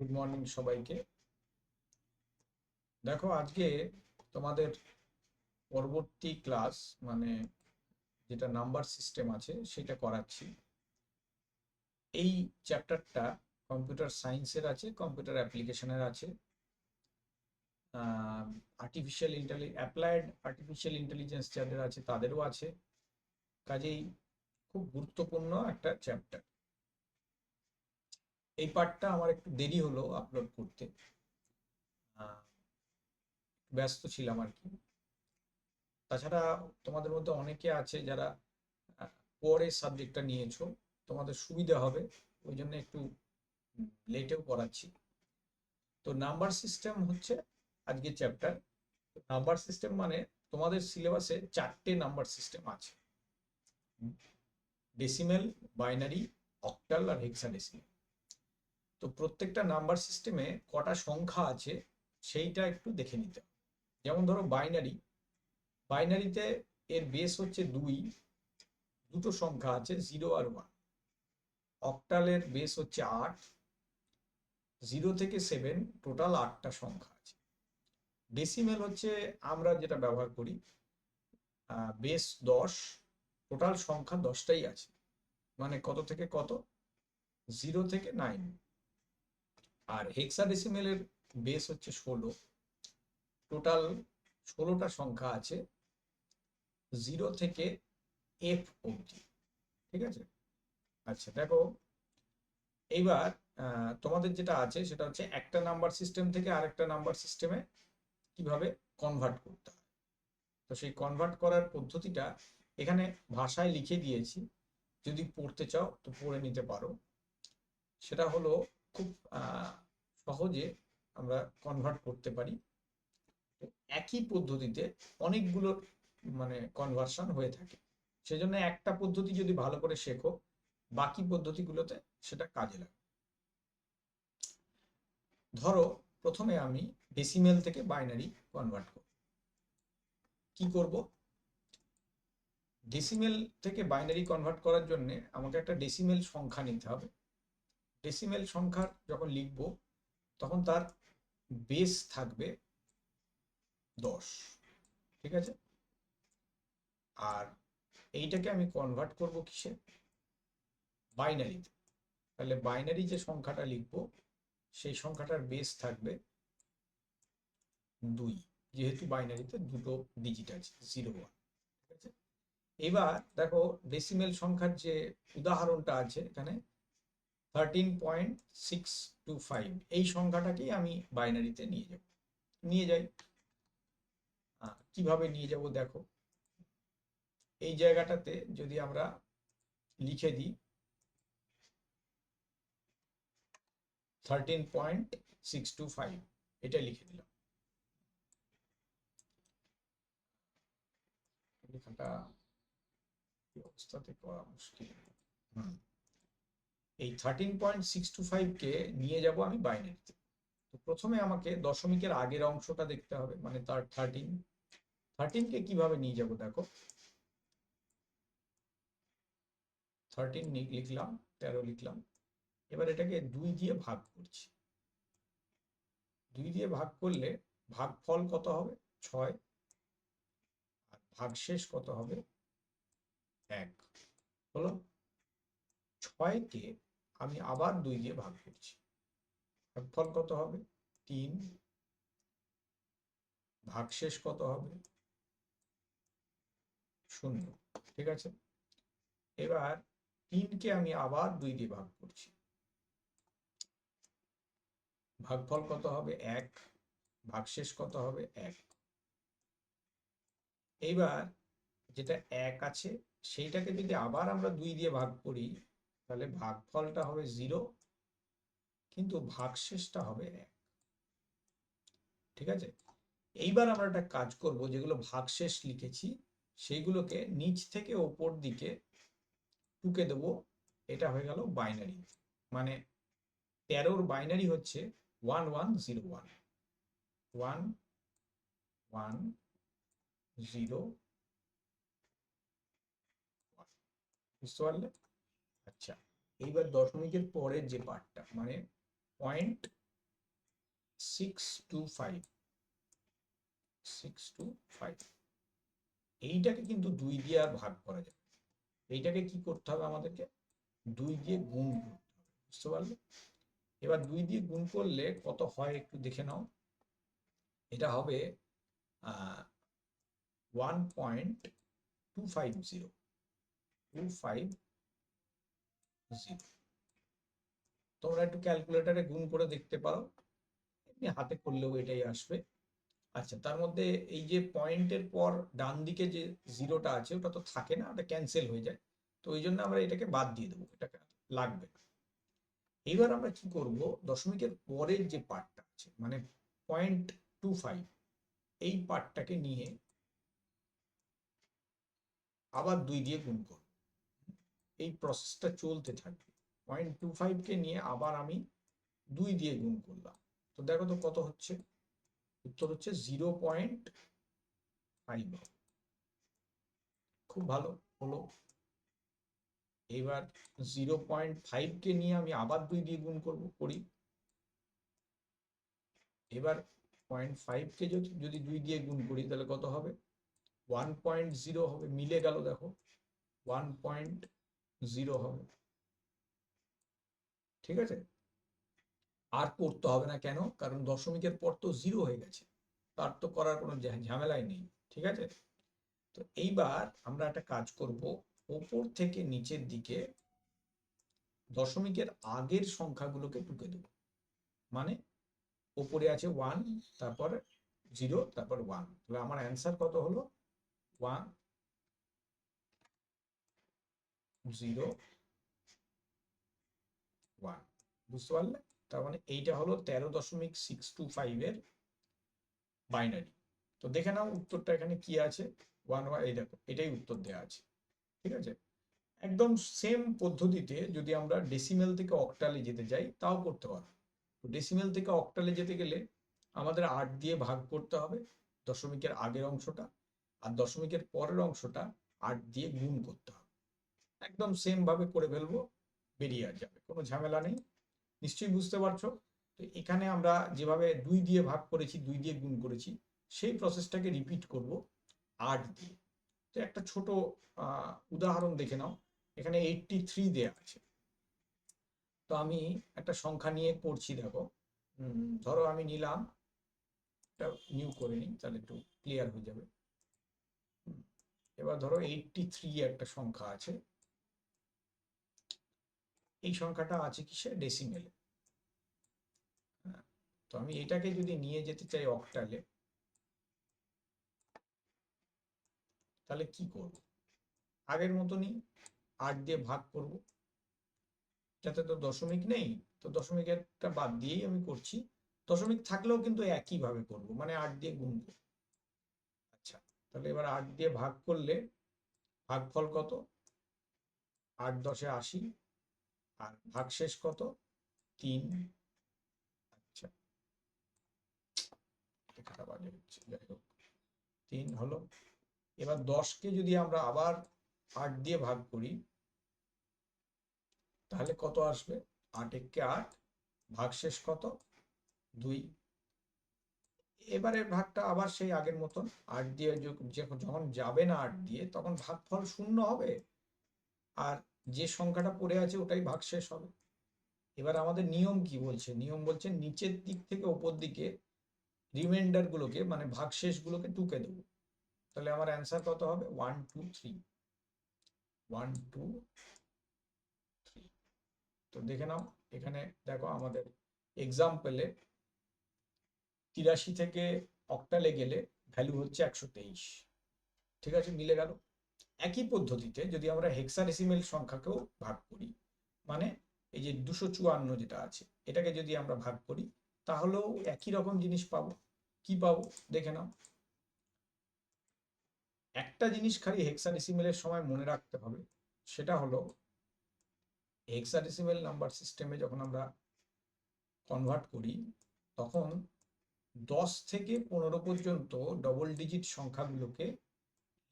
Good morning সবাইকে। দেখো, আজকে তোমাদের পরবর্তী ক্লাস, মানে যেটা নাম্বার সিস্টেম আছে সেটা করাচ্ছি। এই চ্যাপ্টারটা কম্পিউটার সায়েন্সের আছে, কম্পিউটার অ্যাপ্লিকেশনের আছে, আর্টিফিশিয়াল অ্যাপ্লাইড আর্টিফিশিয়াল ইন্টেলিজেন্স যাদের আছে তাদেরও আছে। কাজেই খুব গুরুত্বপূর্ণ একটা চ্যাপ্টার। এই পার্টটা আমার একটু দেরি হলো আপলোড করতে, আহ, ব্যস্ত ছিলাম আর কি। তাছাড়া তোমাদের মধ্যে অনেকে আছে যারা আহ, পরে সাবজেক্টটা নিয়েছো, তোমাদের সুবিধা হবে, ওই জন্য একটু লেটেও পড়াচ্ছি। তো নাম্বার সিস্টেম হচ্ছে আজকের চ্যাপ্টার। নাম্বার সিস্টেম মানে তোমাদের সিলেবাসে 4টে নাম্বার সিস্টেম আছে: ডেসিমেল, বাইনারি, অক্টাল আর হেক্সাডেসিমেল। তো প্রত্যেকটা নাম্বার সিস্টেমে কটা সংখ্যা আছে সেইটা একটু দেখে নিতে হবে। যেমন ধরো বাইনারি, বাইনারিতে এর বেস হচ্ছে 2, দুটো সংখ্যা আছে 0 আর 1। অক্টালের বেস হচ্ছে 8, 0 থেকে 7 টোটাল 8টা সংখ্যা আছে। ডেসিমেল হচ্ছে আমরা যেটা ব্যবহার করি, বেস 10, টোটাল সংখ্যা 10টাই আছে। মানে কত থেকে কত, 0 থেকে 9। আর হেক্সাডেসিমেলের বেস হচ্ছে 16, টোটাল 16টা সংখ্যা আছে, 0 থেকে F অবধি। ঠিক আছে। আচ্ছা দেখো, এইবার তোমাদের যেটা আছে সেটা হচ্ছে একটা নাম্বার সিস্টেম থেকে আরেকটা নাম্বার সিস্টেমে কিভাবে কনভার্ট করতে হয়। তো সেই কনভার্ট করার পদ্ধতিটা এখানে ভাষায় লিখে দিয়েছি, যদি পড়তে চাও তো পড়ে নিতে পারো। সেটা হলো খুব সহজে আমরা কনভার্ট করতে পারি। তো একই পদ্ধতিতে অনেকগুলো মানে কনভার্সন হয়ে থাকে, সেজন্য একটা পদ্ধতি যদি ভালো করে শেখো, বাকি পদ্ধতিগুলোতে সেটা কাজে লাগে। ধরো, প্রথমে আমি ডেসিমেল থেকে বাইনারি কনভার্ট করব। কি করব? ডেসিমেল থেকে বাইনারি কনভার্ট করার জন্য আমাকে একটা ডেসিমেল সংখ্যা নিতে হবে। ডেসিমেল সংখ্যা যখন লিখব তখন তার বেস থাকবে 10। ঠিক আছে। আর এইটাকে আমি কনভার্ট করব কিসে? বাইনারিতে। তাহলে বাইনারি যে সংখ্যাটা লিখব সেই সংখ্যাটার বেস থাকবে 2, যেহেতু বাইনারিতে দুটো ডিজিট আছে, 0 1। ঠিক আছে। এবার দেখো, ডেসিমেল সংখ্যার যে উদাহরণটা আছে এখানে 13.625, এই সংখ্যাটাকেই আমি বাইনারিতে নিয়ে যাই। কিভাবে নিয়ে যাব দেখো, এই জায়গাটাতে যদি আমরা লিখে দিই 13.625, এটা লিখে দিলাম। লেখাটা এই অবস্থাতে করা মুশকিল। এই 13.625 কে নিয়ে যাব আমি বাইনারিতে। তো প্রথমে আমাকে দশমিকের আগের অংশটা দেখতে হবে, মানে তার 13কে কিভাবে নিয়ে যাব দেখো, 13 লিখলাম, 13 লিখলাম। এবার এটাকে 2 দিয়ে ভাগ করছি। 2 দিয়ে ভাগ করলে ভাগফল কত হবে? 6। আর ভাগশেষ কত হবে? 1। হলো। 6কে আমি আবার 2 দিয়ে ভাগ করছি। ভাগফল কত হবে? 3। ভাগশেষ কত হবে? 0। ঠিক আছে। এবার 3কে আমি আবার 2 দিয়ে ভাগ করছি। ভাগফল কত হবে? 1। ভাগশেষ কত হবে? 1। এইবার যেটা 1 আছে সেইটাকে যদি আবার আমরা 2 দিয়ে ভাগ করি, তাহলে ভাগফলটা হবে 0, কিন্তু ভাগশেষটা হবে 1। ঠিক আছে। এইবার আমরা একটা কাজ করব, যেগুলো ভাগশেষ লিখেছি সেইগুলোকে নিচ থেকে ওপর দিকে টুকে দেবো। এটা হয়ে গেল বাইনারি। মানে 13র বাইনারি হচ্ছে 1101, 1101। বুঝতে পারলে? আচ্ছা, এইবার দশমিকের পরের যে পার্টটা, মানে পয়েন্ট 625 625 এইটাকে কিন্তু 2 দিয়ে আর ভাগ করা যাবে। এইটাকে কি করতে হবে আমাদেরকে? 2 দিয়ে গুণ করতে হবে, বুঝতে পারলে? এবার 2 দিয়ে গুণ করলে কত হয় একটু দেখে নাও। এটা হবে 1.250 তোমরা একটু ক্যালকুলেটারে গুণ করে দেখতে পারো, এমনি হাতে করলেও এটাই আসবে। আচ্ছা, তার মধ্যে এই যে পয়েন্টের পর ডান দিকে যে জিরোটা আছে ওটা তো থাকে না, ওটা ক্যান্সেল হয়ে যায়, তো ওই জন্য আমরা এটাকে বাদ দিয়ে দেবো, এটাকে লাগবে না। এইবার আমরা কি করব, দশমিকের পরের যে পার্টটা আছে মানে 0.25 এই পার্টটাকে নিয়ে আবার 2 দিয়ে গুণ করব। এই প্রসেসটা চলতে থাকবে। 0.25কে নিয়ে আবার আমি 2 দিয়ে গুণ করলাম, তো দেখো তো কত হচ্ছে। উত্তর হচ্ছে 0.5। খুব ভালো হলো। এবার 0.5কে নিয়ে আমি আবার 2 দিয়ে গুণ করি। এবার 0.5কে যদি 2 দিয়ে গুণ করি তাহলে কত হবে? 1.0 হবে, মিলে গেল দেখো, 1.0 হবে। ঠিক আছে, আর করতে হবে না, কেন? কারণ দশমিকের পর তো 0 হয়ে গেছে, তার তো করার কোনো ঝামেলাই নেই। ঠিক আছে, তো এইবার আমরা একটা কাজ করব, ওপর থেকে নিচের দিকে দশমিকের আগের সংখ্যাগুলোকে টুকে দেব। মানে ওপরে আছে 1, তারপর 0, তারপর 1, তাহলে আমার অ্যান্সার কত হলো? 1 0 1। বুঝতে পারলে? তার মানে এইটা হলো 13.625 এর বাইনারি। তো দেখে নাও উত্তরটা এখানে কি আছে। 1 1, এই দেখো এটাই উত্তর দেওয়া আছে। ঠিক আছে, একদম সেম পদ্ধতিতে যদি আমরা ডেসিমেল থেকে অক্টালে যেতে যাই তাও করতে পারবো। তো ডেসিমেল থেকে অক্টালে যেতে গেলে আমাদের 8 দিয়ে ভাগ করতে হবে দশমিকের আগের অংশটা, আর দশমিকের পরের অংশটা 8 দিয়ে গুণ করতে হবে। একদম সেম ভাবে করে ফেলবো, বেরিয়ে যাবে, কোনো ঝামেলা নেই। নিশ্চয়ই বুঝতে পারছো। তো এখানে আমরা যেভাবে 2 দিয়ে ভাগ করেছি, 2 দিয়ে গুণ করেছি, সেই প্রসেসটাকে রিপিট করব 8 দিয়ে। তো একটা ছোট উদাহরণ দেখে নাও। এখানে 83 দেয়া আছে, তো আমি একটা সংখ্যা নিয়ে করছি, দেখো। ধরো আমি নিলাম, এটা নিউ করে নিই তাহলে একটু ক্লিয়ার হয়ে যাবে। এবার ধরো 83 একটা সংখ্যা আছে, এই সংখ্যাটা আছে কিসে? ডেসিমেলে। তো আমি এটাকে যদি নিয়ে যেতে চাই অক্টালে, তাহলে কি করব? আগের মতনই 8 দিয়ে ভাগ করব, যাতে তো দশমিক নেই, তো দশমিকেরটা বাদ দিয়েই আমি করছি। দশমিক থাকলেও কিন্তু একই ভাবে করব, মানে 8 দিয়ে গুণ করব। আচ্ছা, তাহলে এবার 8 দিয়ে ভাগ করলে ভাগফল কত? 8 10 এ 80, আর ভাগশেষ কত? 3। আচ্ছা, এখানটা বাজে হচ্ছে, যাই হোক 3 হলো। এবার 10কে যদি আমরা আবার 8 দিয়ে ভাগ করি তাহলে কত আসবে? 8 একে 8, ভাগশেষ কত? 2। এবারে ভাগটা আবার সেই আগের মতন, 8 দিয়ে যখন যাবে না 8 দিয়ে, তখন ভাগফল 0 হবে, আর যে সংখ্যাটা পড়ে আছে ওটাই ভাগশেষ হবে। এবার আমাদের নিয়ম কি বলছে? নিয়ম বলছে নিচের দিক থেকে ওপর দিকে রিমাইন্ডার গুলোকে মানে ভাগশেষ গুলোকে টুকে দেবো। তাহলে আমার অ্যান্সার কত হবে? 1 2 3, 1 2 3। তো দেখে নাও, এখানে দেখো আমাদের এক্সাম্পলে 83 থেকে অক্টালে গেলে ভ্যালু হচ্ছে 123। ঠিক আছে, মিলে গেল। একই পদ্ধতিতে যদি আমরা হেক্সাডেসিমেল সংখ্যাকেও ভাগ করি, মানে এই যে 254 যেটা আছে এটাকে যদি আমরা ভাগ করি, তাহলেও একই রকম জিনিস পাবো। কি পাবো দেখে নাও। একটা জিনিস খালি হেক্সাডেসিমেলের সময় মনে রাখতে হবে, সেটা হলো হেক্সাডেসিমেল নাম্বার সিস্টেমে যখন আমরা কনভার্ট করি, তখন 10 থেকে 15 পর্যন্ত ডবল ডিজিট সংখ্যাগুলোকে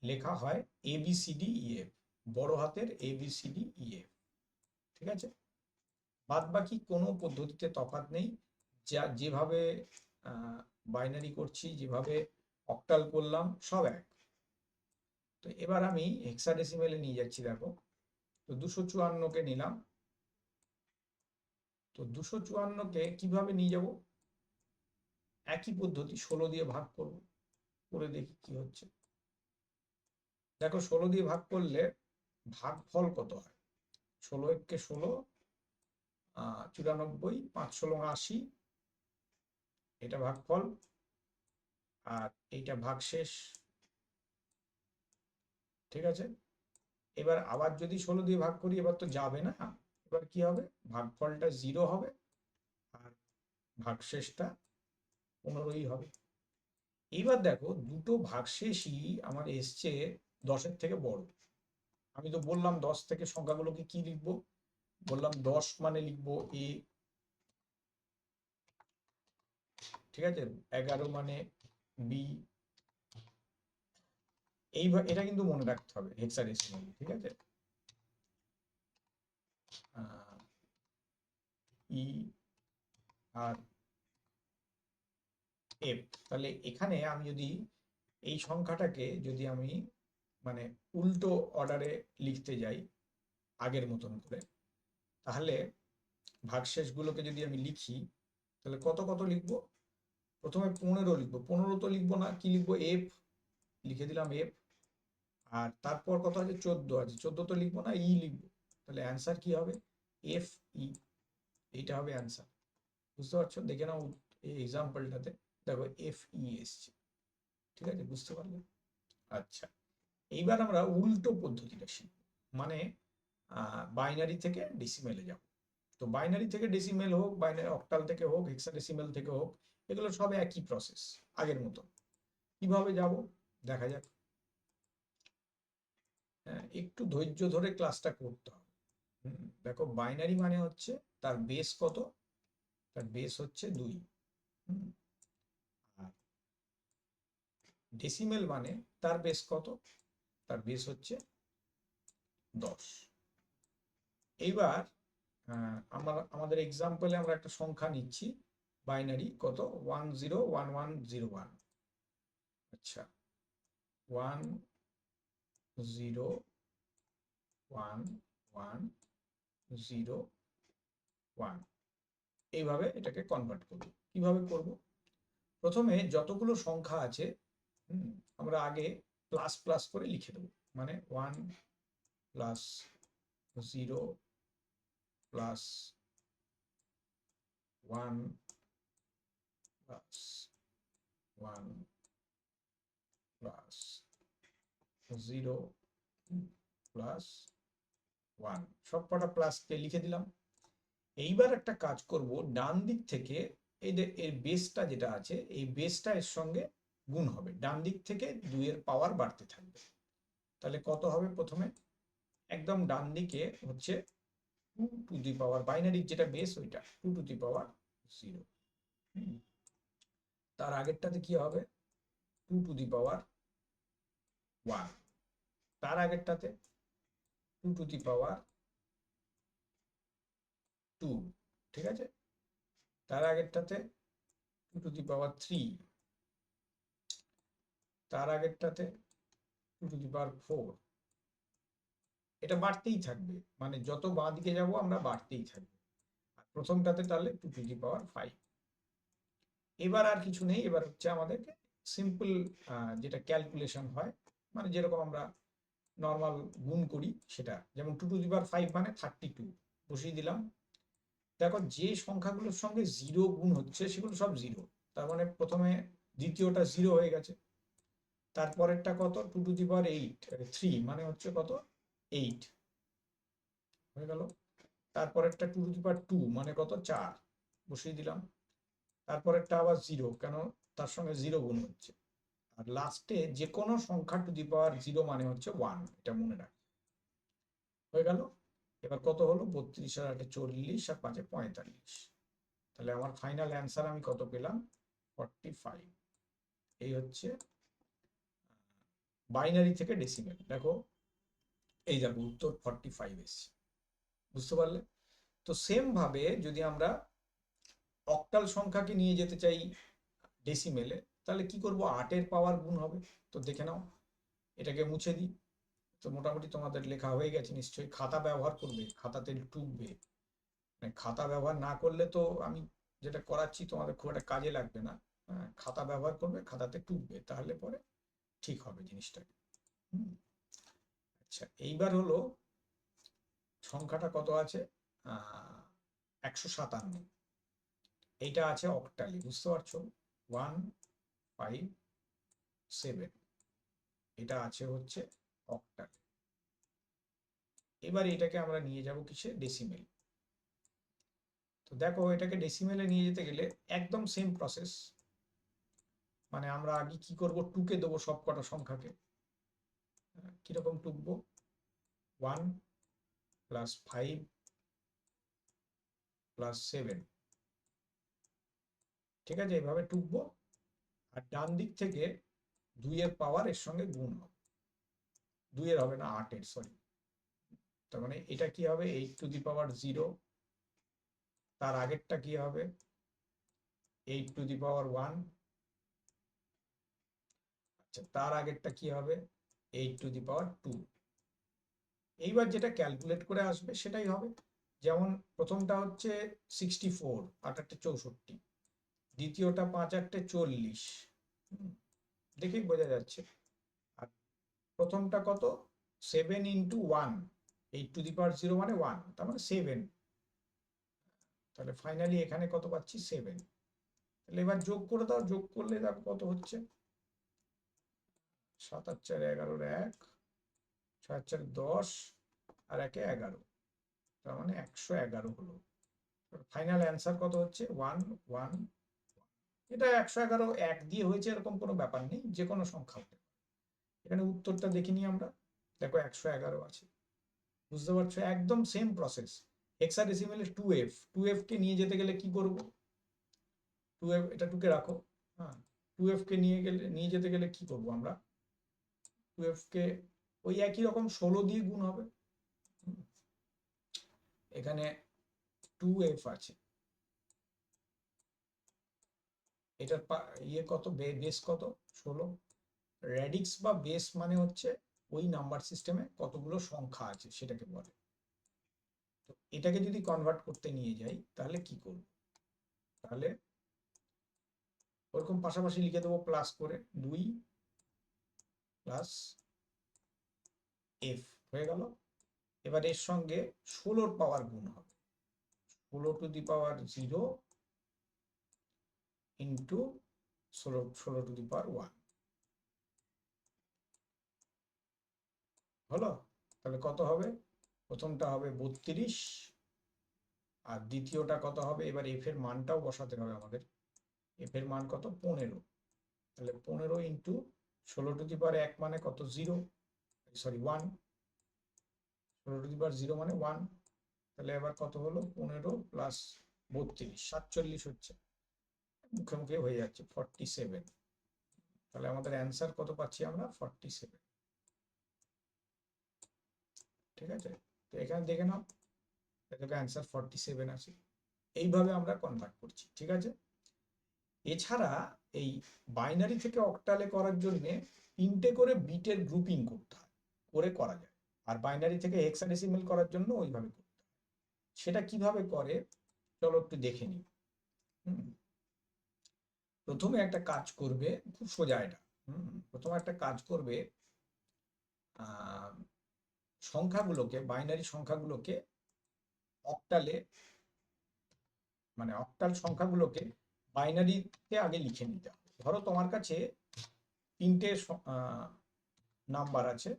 লেখা হয় ABCDEF, বড় হাতের ABCDEF। ঠিক আছে, বাদ বাকি কোনো পদ্ধতিতে তফাৎ নেই, যা যেভাবে বাইনারি করছি, যেভাবে অক্টাল করলাম সব এক। তো এবার আমি হেক্সাডেসিমেলে নিয়ে যাচ্ছি। দেখো, তো 254-কে নিলাম। তো 254-কে কিভাবে নিয়ে যাব? একই পদ্ধতি, 16 দিয়ে ভাগ করব, করে দেখি কি হচ্ছে। দেখো, 16 দিয়ে ভাগ করলে ভাগফল কত হয়? 16 × 16 94, 5 × 16 80, এটা ভাগফল। আর এইটা ভাগশেষ। ঠিক আছে, এবার আবার যদি 16 দিয়ে ভাগ করি, এবার তো যাবে না। এবার কি হবে? ভাগফলটা 0 হবে, আর ভাগশেষটা 15ই হবে। এইবার দেখো, দুটো ভাগশেষই আমার এসছে 10-এর থেকে বড়। আমি তো বললাম 10 থেকে সংখ্যাগুলোকে কি লিখবো, বললাম 10 মানে লিখবো a, ঠিক আছে, 11 মানে b। এটা কিন্তু মনে রাখতে হবে হেক্সাডেসিমাল, ঠিক আছে। ই আর এফ। তাহলে এখানে আমি যদি এই সংখ্যাটাকে যদি আমি মানে উল্টো অর্ডারে লিখতে যাই আগের মতন করে, তাহলে ভাগশেষগুলোকে যদি আমি লিখি, তাহলে কত কত লিখবো? প্রথমে 15 লিখবো। 15 তো লিখবো না, কি লিখবো? এফ, লিখে দিলাম এফ। আর তারপর কত আছে? 14 আছে, 14 তো লিখবো না, ই লিখবো। তাহলে অ্যান্সার কি হবে? এফ ই, এইটা হবে অ্যান্সার। বুঝতে পারছো? দেখে নাও এই এক্সাম্পলটাতে, দেখো এফ ই এসছে। ঠিক আছে, বুঝতে পারলে? আচ্ছা, এইবার আমরা উল্টো পদ্ধতিটা শিখব, মানে বাইনারি থেকে ডেসিমেলে যাব। তো বাইনারি থেকে ডেসিমেল হোক, বাইনারি অক্টাল থেকে হোক, হেক্সাডেসিমেল থেকে হোক, এগুলো সব একই প্রসেস, আগের মতো। কিভাবে যাব দেখা যাক। একটু ধৈর্য ধরে ক্লাসটা করতে হবে। দেখো, বাইনারি মানে হচ্ছে তার বেস কত? তার বেস হচ্ছে 2। আর ডেসিমেল মানে তার বেস কত? তার বেস হচ্ছে 10। এইবার আমাদের এক্সাম্পলে আমরা একটা সংখ্যা নিচ্ছি, বাইনারি কত? 101101। আচ্ছা, 101101, এইভাবে এটাকে কনভার্ট করব। কিভাবে করব? প্রথমে যতগুলো সংখ্যা আছে আমরা আগে প্লাস প্লাস করে লিখে দেবো, মানে 1 plus 0 plus 1 plus 1 plus 0 plus 1, সব কটা প্লাসকে লিখে দিলাম। এইবার একটা কাজ করব, ডান দিক থেকে এই যে এর বেসটা যেটা আছে, এই বেসটা এর সঙ্গে গুণ হবে, ডান দিক থেকে 2 এর পাওয়ার বাড়তে থাকবে। তাহলে কত হবে? প্রথমে একদম ডান দিকে হচ্ছে 2 টু দি পাওয়ার, বাইনারির যেটা বেস ওইটা 2 টু দি পাওয়ার 0। তার আগেরটাতে কি হবে? 2 টু দি পাওয়ার 1। তার আগেরটাতে 2 টু দি পাওয়ার 2। ঠিক আছে, তার আগেরটাতে 2 টু দি পাওয়ার 3। তার আগেরটাতে 2 টু দি পাওয়ার 4। এটা বাড়তেই থাকবে, মানে যত বাঁ দিকে যাবো আমরা বাড়তেই থাকবে। আর প্রথমটাতে তাহলে 2 টু দি পাওয়ার 5। এবার আর কিছু নেই, এবার হচ্ছে আমাদেরকে সিম্পল যেটা ক্যালকুলেশন হয়, মানে যেরকম আমরা নর্মাল গুণ করি সেটা, যেমন 2 টু দি পাওয়ার 5 মানে 32, বসিয়ে দিলাম। দেখো, যে সংখ্যাগুলোর সঙ্গে 0 গুণ হচ্ছে সেগুলো সব 0, তার মানে প্রথমে দ্বিতীয়টা 0 হয়ে গেছে। তারপরেরটা কত? 2 টু দি পাওয়ার 8, 3 মানে হচ্ছে কত? 8 হয়ে গেল। তারপরেরটা 2 টু দি পাওয়ার 2 মানে কত? 4, বসিয়ে দিলাম। তারপরেরটা আবার 0, কেন? তার সঙ্গে 0 গুণ হচ্ছে। আর লাস্টে যে কোনো সংখ্যা টু দি পাওয়ার 0 মানে হচ্ছে 1, এটা মনে রাখ। হয়ে গেল। এবার কত হলো? 32 আর 8 40 আর 5 45। তাহলে আমার ফাইনাল অ্যান্সার আমি কত পেলাম? 45। এই হচ্ছে বাইনারি থেকে ডেসিমেল। দেখো, এই দেখো উত্তর 45 এসছে। বুঝতে পারলে? তো সেম ভাবে যদি আমরা অক্টাল সংখ্যাকে নিয়ে যেতে চাই ডেসিমেলে, তাহলে কি করব, 8-এর পাওয়ার গুণ হবে। তো দেখে নাও, এটাকে মুছে দিই। তো মোটামুটি তোমাদের লেখা হয়ে গেছে নিশ্চয়ই। খাতা ব্যবহার করবে, খাতাতে টুকবে। মানে খাতা ব্যবহার না করলে তো আমি যেটা করাচ্ছি তোমাদের খুব একটা কাজে লাগবে না। হ্যাঁ, খাতা ব্যবহার করবে, খাতাতে টুকবে, তাহলে পরে ঠিক হবে জিনিসটা। হুম। আচ্ছা, এইবার হলো সংখ্যাটা কত আছে, 157। এইটা আছে অক্টালে, বুঝতে পারছো, 157, এটা আছে হচ্ছে অক্টালে। এবার এটাকে আমরা নিয়ে যাব কিসে, ডেসিমেল। তো দেখো, এটাকে ডেসিমেলে নিয়ে যেতে গেলে একদম সেম প্রসেস। মানে আমরা আগে কি করব, টুকে দেবো সব কটা সংখ্যাকে। কিরকম টুকবো, 1+5+7, ঠিক আছে, এইভাবে টুকবো। আর ডান দিক থেকে 2-এর পাওয়ার এর সঙ্গে গুণ হবে, 2-এর হবে না, 8-এর, সরি। তার মানে এটা কি হবে, 8⁻0। তার আগেরটা কি হবে, 8⁻1। আচ্ছা, তার আগেরটা কি হবে, 8⁻2। এইবার যেটা ক্যালকুলেট করে আসবে সেটাই হবে। যেমন প্রথমটা হচ্ছে 64, 8×8 = 64। দ্বিতীয়টা 5×8 = 40, দেখেই বোঝা যাচ্ছে। আর প্রথমটা কত, 7×1, 8⁻0 মানে 1, তার মানে 7। তাহলে ফাইনালি এখানে কত পাচ্ছি, 7। তাহলে এবার যোগ করে দাও, যোগ করলে দেখো কত হচ্ছে, 7×4 = 11, 6×4 = 10, আর 1-এ 11, তার মানে 111 হলো। ফাইনাল অ্যান্সার কত হচ্ছে, 111। এটা 111 1 দিয়ে হয়েছে এরকম কোনো ব্যাপার নেই, যে কোনো সংখ্যা হতে পারে। এখানে উত্তরটা দেখিনি আমরা, দেখো 111 আছে। বুঝতে পারছো, একদম সেম প্রসেস। হেক্সাডেসিমেলে 2f কে নিয়ে যেতে গেলে কি করব, 2f, এটা টুকে রাখো। হ্যাঁ, 2f কে নিয়ে যেতে গেলে কি করব আমরা, 2f কে ওই একই রকম 16 দিয়ে গুণ হবে। এখানে 2f আছে, এটার ইয়ে কত, বেস কত, 16। র্যাডিক্স বা বেস মানে হচ্ছে ওই নাম্বার সিস্টেমে কতগুলো সংখ্যা আছে সেটাকে বলে। তো এটাকে যদি কনভার্ট করতে নিয়ে যাই তাহলে কি করব, তাহলে ওরকম পাশাপাশি লিখে দেবো প্লাস করে, 2 প্লাস এফ হয়ে গেল। এবার এর সঙ্গে 16-র পাওয়ার গুণ হবে, 16⁻0 ইন্টু 16⁻1 হলো। তাহলে কত হবে, প্রথমটা হবে 32, আর দ্বিতীয়টা কত হবে, এবার এফ এর মানটাও বসাতে হবে আমাদের। এফ এর মান কত, 15। তাহলে 15 ইন্টু 16⁻1 মানে কত, 0, সরি 1, 16⁻0 মানে 1। তাহলে এবার কত হলো, 15 প্লাস 32, 47 হচ্ছে, মুখে মুখে হয়ে যাচ্ছে 47। তাহলে আমাদের অ্যান্সার কত পাচ্ছি আমরা, 47। ঠিক আছে, তো এখানে দেখে নাও, দেখো অ্যান্সার 47 আছে। এইভাবে আমরা কনভার্ট করছি, ঠিক আছে। এছাড়া এই বাইনারি থেকে অক্টালে করার জন্য 3টে করে বিটের গ্রুপিং করতে হয়, করা যায়। আর বাইনারি থেকে হেক্সাডেসিমেল করার জন্য ওইভাবে করতে হয়। সেটা কিভাবে করে চলো একটু দেখে নিই। প্রথমে একটা কাজ করবে, খুব সোজা এটা। প্রথমে একটা কাজ করবে, সংখ্যাগুলোকে, বাইনারি সংখ্যাগুলোকে অক্টালে, মানে অক্টাল সংখ্যাগুলোকে বাইনারিতে আগে লিখে নিতে হবে। ধরো তোমার কাছে 3টে নাম্বার আছে,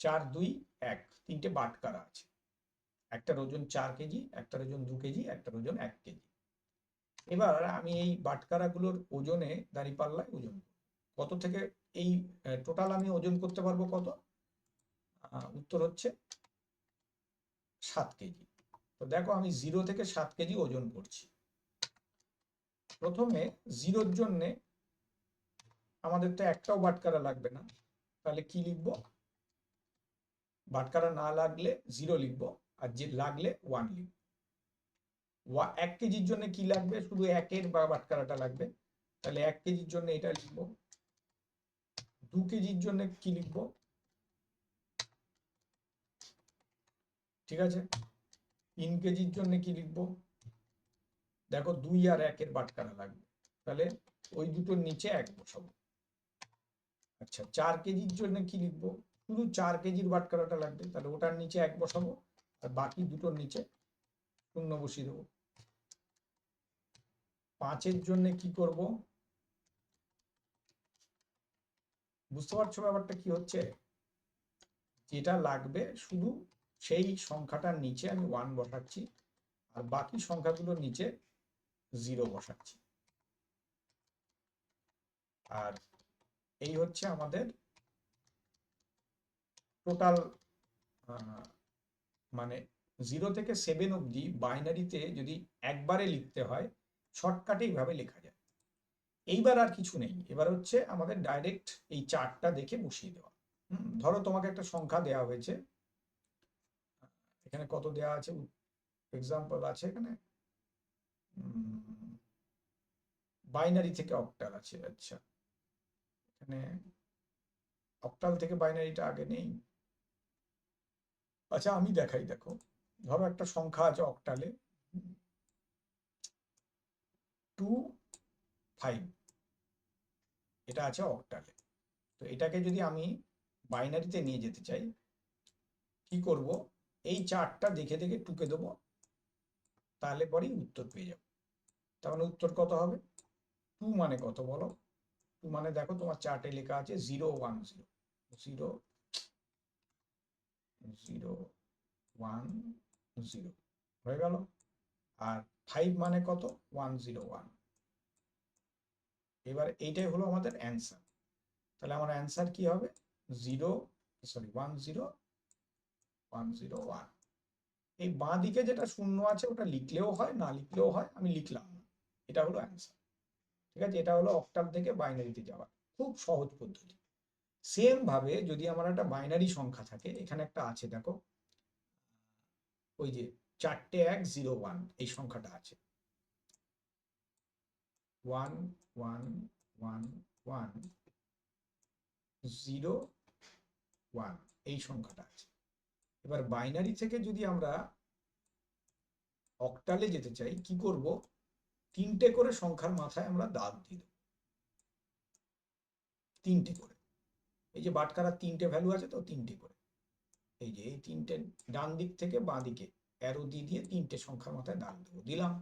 4, 2, 1, 3টে বাটকারা আছে। একটার ওজন 4 কেজি, একটার ওজন 2 কেজি, একটার ওজন 1 কেজি। এবার আমি এই বাটকারাগুলোর ওজনে দাঁড়িপাল্লায় ওজন কত থেকে, এই টোটাল আমি ওজন করতে পারবো কত, উত্তর হচ্ছে 7 কেজি। তো দেখো আমি 0 থেকে 7 কেজি ওজন করছি। প্রথমে 0-র জন্যে আমাদের তো একটাও বাটকারা লাগবে না, তাহলে কি লিখবো, বাটকারা না লাগলে 0 লিখবো, আর যে লাগলে 1 লিখবো। 1 কেজির জন্য কি লাগবে, শুধু 1-এর বা বাটকারাটা লাগবে, তাহলে 1 কেজির জন্য এটা লিখবো, 2 কেজির জন্য কি লিখবো, ঠিক আছে, 3 কেজির জন্য কি লিখবো, দেখো 2 আর 1 এর বাটখারা লাগবে, তাহলে ওই দুটোর নিচে 1 বসাবো। আচ্ছা 4 কেজির জন্য কি লিখবো, শুধু 4 কেজির বাটখারাটা লাগবে, তাহলে ওটার নিচে 1 বসাবো আর বাকি দুটোর নিচে 0 বসিয়ে দেবো। 5 এর জন্য কি করব, বুঝতে পারছো ব্যাপারটা কি হচ্ছে, যেটা লাগবে শুধু সেই সংখ্যাটার নিচে আমি 1 বসাচ্ছি আর বাকি সংখ্যাগুলোর নিচে 0 বসাচ্ছি। আর এই হচ্ছে আমাদের টোটাল, মানে 0 থেকে 7 অবধি বাইনারিতে যদি একবারে লিখতে হয় শর্টকাটে এইভাবে লেখা যায়। এইবার আর কিছু নেই, এবার হচ্ছে আমাদের ডাইরেক্ট এই চার্টটা দেখে বসিয়ে দেওয়া। ধরো তোমাকে একটা সংখ্যা দেওয়া হয়েছে, এখানে কত দেওয়া আছে, এক্সাম্পল আছে এখানে বাইনারি থেকে অক্টাল আছে। আচ্ছা এখানে অক্টাল থেকে বাইনারিটা আগে নেই, আচ্ছা আমি দেখাই। দেখো ধরো একটা সংখ্যা আছে অক্টালে 2, 5, এটা আছে অক্টালে। তো এটাকে যদি আমি বাইনারিতে নিয়ে যেতে চাই কি করব, এই চার্টটা দেখে দেখে টুকে দেবো, তাহলে পরেই উত্তর পেয়ে যাবো। তার মানে উত্তর কত হবে, 2 মানে কত বলো, 2 মানে দেখো তোমার চার্টে লেখা আছে 0, 1, 0, 0, 0, 1, 0 হয়ে গেল। আর 5 মানে কত, 1, 0, 1। এবার এইটাই হলো আমাদের অ্যান্সার। তাহলে আমার অ্যান্সার কি হবে, 0, সরি 1, 0, 1, 0, 1। এই বাঁ দিকে যেটা শূন্য আছে ওটা লিখলেও হয় না লিখলেও হয়, আমি লিখলাম না, এটা হলো অ্যান্সার। ঠিক আছে, এটা হলো অক্টাল থেকে বাইনারিতে যাওয়া, খুব সহজ পদ্ধতি। সেম ভাবে যদি আমার একটা বাইনারি সংখ্যা থাকে, এখানে একটা আছে দেখো, ওই যে 4টে 1, 0, 1 এই সংখ্যাটা আছে, 1, 1, 1, 1, 0, 1 এই সংখ্যাটা আছে। এবার বাইনারি থেকে যদি আমরা অক্টালে যেতে চাই কি করব, 3টে করে সংখ্যার মাথায় আমরা দাগ দিয়ে দেবো, 3টে করে। এই যে বাটখারার 3টে ভ্যালু আছে তো, 3টে করে, এই যে এই 3টে ডান দিক থেকে বাঁ দিকে অ্যারো দিয়ে দিয়ে 3টে সংখ্যার মাথায় দাগ দেবো, দিলাম।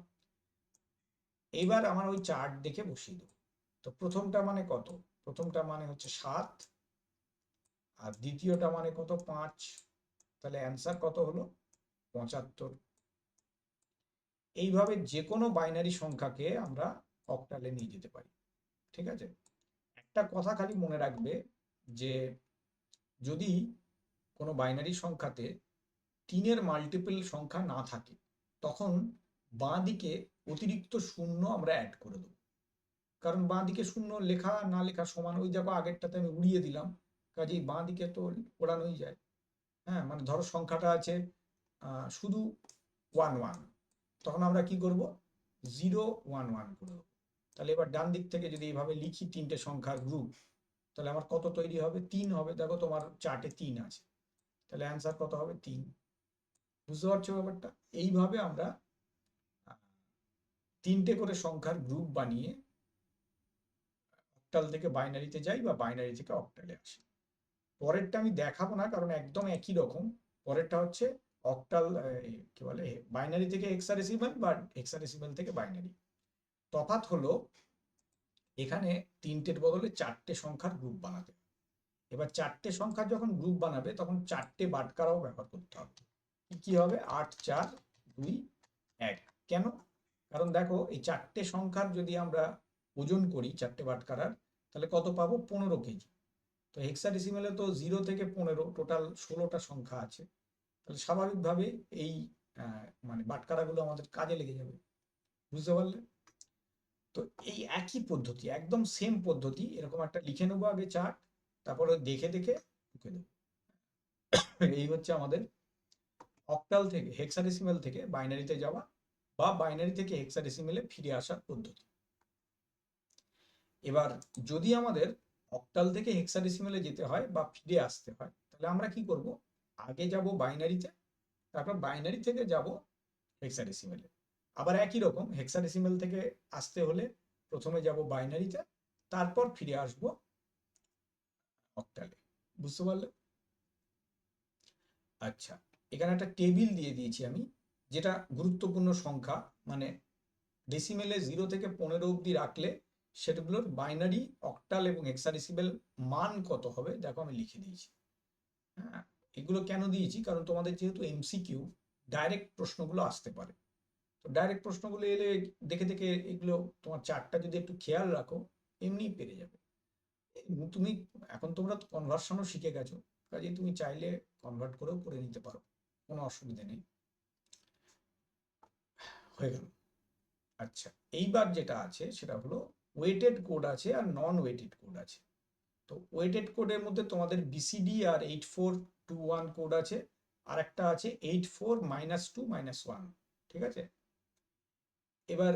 এইবার আমার ওই চার্ট দেখে বসিয়ে দেবো। তো প্রথমটা মানে কত, প্রথমটা মানে হচ্ছে 7 আর দ্বিতীয়টা মানে কত, 5, তাহলে অ্যান্সার কত হলো, 75। এইভাবে যে কোনো বাইনারি সংখ্যাকে আমরা অক্টালে নিয়ে যেতে পারি। ঠিক আছে, একটা কথা খালি মনে রাখবে যে যদি কোনো বাইনারি সংখ্যাতে 3-এর মাল্টিপল সংখ্যা না থাকে তখন বাঁ দিকে অতিরিক্ত শূন্য আমরা অ্যাড করে দেবো। কারণ বাঁ দিকে শূন্য লেখা না লেখা সমান, ওই দেখো আগেরটাতে আমি উড়িয়ে দিলাম, কাজেই বাঁ দিকে তো ওড়ানোই যায়। হ্যাঁ, মানে ধরো সংখ্যাটা আছে শুধু 1, 1, তখন আমরা কি করব, 0, 1, 1 করে দেবো। তাহলে এবার ডান দিক থেকে যদি এইভাবে লিখি 3টে সংখ্যার গ্রুপ, তাহলে আমার কত তৈরি হবে, 3 হবে। দেখো তোমার চার্টে 3 আছে, তাহলে অ্যান্সার কত হবে, 3। বুঝতে পারছো ব্যাপারটা, এইভাবে আমরা 3টে করে সংখ্যার গ্রুপ বানিয়ে অক্টাল থেকে বাইনারিতে যাই বা বাইনারি থেকে অক্টালে আসি। পরেরটা আমি দেখাবো না কারণ একদম একই রকম। পরেরটা হচ্ছে অক্টাল, কি বলে, বাইনারি থেকে হেক্সাডেসিমাল বা হেক্সাডেসিমাল থেকে বাইনারি। তফাৎ হলো এখানে 3টের বদলে 4টে সংখ্যার গ্রুপ বানাতে। এবার 4টে সংখ্যার যখন গ্রুপ বানাবে তখন 4টে বাটখারাও ব্যবহার করতে হবে। কি হবে, 8, 4, 2, 1। কেন, কারণ দেখো এই 4টে সংখ্যার যদি আমরা ওজন করি 4টে বাটখারার, তাহলে কত পাবো, 15 কেজি। তো হেক্সাডেসিমালে তো 0 থেকে 15 টোটাল 16টা সংখ্যা আছে, তাহলে স্বাভাবিকভাবে এই মানে বাটখারাগুলো আমাদের কাজে লেগে যাবে। বুঝতে পারলে, তো এই একই পদ্ধতি, একদম সেম পদ্ধতি, এরকম একটা লিখে নেবো আগে চার্ট, তারপরে দেখে দেখে ঢুকে দেবো। এই হচ্ছে আমাদের অক্টাল থেকে হেক্সাডেসিমাল থেকে বাইনারিতে যাওয়া বা বাইনারি থেকে হেক্সাডেসিমালে ফিরে আসার পদ্ধতি। এবার যদি আমাদের অক্টাল থেকে হেক্সাডেসিমেলে যেতে হয় বা ফিরে আসতে হয়, তাহলে আমরা কি করব, আগে যাব বাইনারিতে, তারপর বাইনারি থেকে যাব হেক্সাডেসিমেলে। আবার একই রকম হেক্সাডেসিমেল থেকে আসতে হলে প্রথমে যাব বাইনারিতে, তারপর ফিরে আসব অক্টালে। বুঝতে পারলে? আচ্ছা, এখানে একটা টেবিল দিয়ে দিয়েছি আমি, যেটা গুরুত্বপূর্ণ সংখ্যা, মানে ডেসিমেলে 0 থেকে 15 অবধি রাখলে সেটাগুলোর বাইনারি, অক্টাল এবং হেক্সাডেসিমেল মান কত হবে, দেখো আমি লিখে দিয়েছি। হ্যাঁ, এগুলো কেন দিয়েছি, কারণ তোমাদের যেহেতু এমসিকিউ, ডাইরেক্ট প্রশ্নগুলো আসতে পারে। তো ডাইরেক্ট প্রশ্নগুলো এলে দেখে দেখে এগুলো তোমার চার্টটা যদি একটু খেয়াল রাখো, এমনিই পেরে যাবে। তুমি এখন তোমরা কনভার্সনও শিখে গেছো, কাজেই তুমি চাইলে কনভার্ট করেও করে নিতে পারো, কোনো অসুবিধা নেই। হয়ে গেল। আচ্ছা, এইবার যেটা আছে সেটা হলো ওয়েটেড কোড আছে আর নন ওয়েটেড কোড আছে। তো ওয়েটেড কোডের মধ্যে তোমাদের বিসিডি আর 8421 কোড আছে, আর একটা আছে 84-2-1। ঠিক আছে? এবার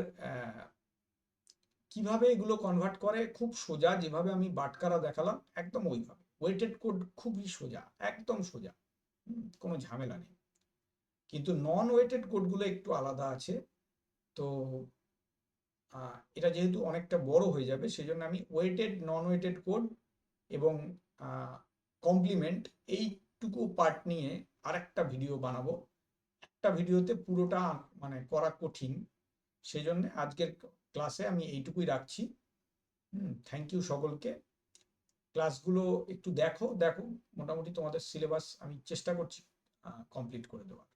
কিভাবে এগুলো কনভার্ট করে, খুব সোজা, যেভাবে আমি বাটখারা দেখালাম একদম ওইভাবে। ওয়েটেড কোড খুবই সোজা, একদম সোজা, কোনো ঝামেলা নেই। কিন্তু নন ওয়েটেড কোডগুলো একটু আলাদা আছে। তো এটা যেহেতু অনেকটা বড় হয়ে যাবে, সেজন্য আমি ওয়েটেড, নন ওয়েটেড কোড এবং কমপ্লিমেন্ট, এইটুকু পার্ট নিয়ে আরেকটা ভিডিও বানাবো। একটা ভিডিওতে পুরোটা মানে করা কঠিন, সেই জন্য আজকের ক্লাসে আমি এইটুকুই রাখছি। থ্যাংক ইউ সকলকে। ক্লাসগুলো একটু দেখো দেখো, মোটামুটি তোমাদের সিলেবাস আমি চেষ্টা করছি কমপ্লিট করে দেওয়ার।